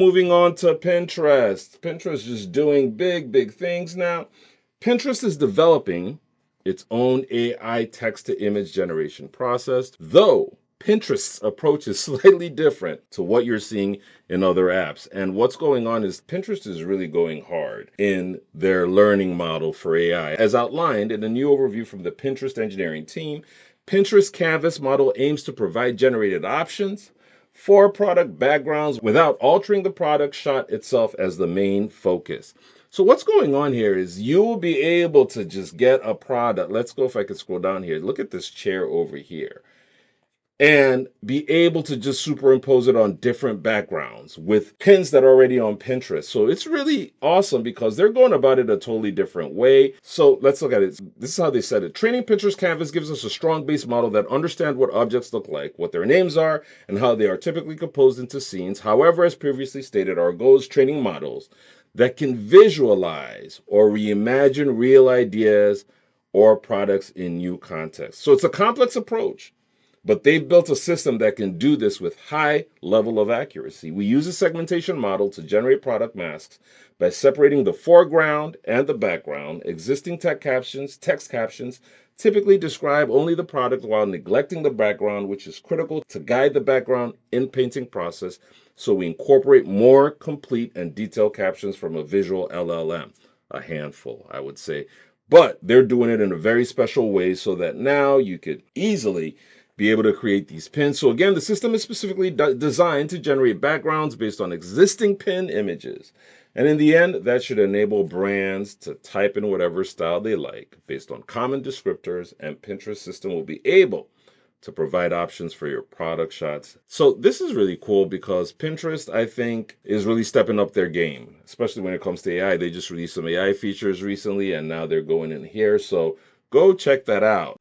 Moving on to Pinterest. Pinterest is doing big things now. Pinterest is developing its own AI text-to-image generation process, though Pinterest's approach is slightly different to what you're seeing in other apps. And what's going on is Pinterest is really going hard in their learning model for AI. As outlined in a new overview from the Pinterest engineering team, Pinterest Canvas model aims to provide generated options for product backgrounds without altering the product shot itself as the main focus. So what's going on here is you will be able to just get a product. Let's go, if I could scroll down here. Look at this chair over here. And be able to just superimpose it on different backgrounds with pins that are already on Pinterest. So it's really awesome because they're going about it a totally different way. So let's look at it. This is how they said it. Training Pinterest Canvas gives us a strong base model that understands what objects look like, what their names are, and how they are typically composed into scenes. However, as previously stated, our goal is training models that can visualize or reimagine real ideas or products in new contexts. So it's a complex approach, but they've built a system that can do this with high level of accuracy. We use a segmentation model to generate product masks by separating the foreground and the background. Existing text captions typically describe only the product while neglecting the background, which is critical to guide the background in painting process. So we incorporate more complete and detailed captions from a visual LLM, a handful, I would say. But they're doing it in a very special way so that now you could easily be able to create these pins. So again, the system is specifically designed to generate backgrounds based on existing pin images. And in the end, that should enable brands to type in whatever style they like based on common descriptors, and Pinterest system will be able to provide options for your product shots. So this is really cool because Pinterest, I think, is really stepping up their game, especially when it comes to AI. They just released some AI features recently, and now they're going in here. So go check that out.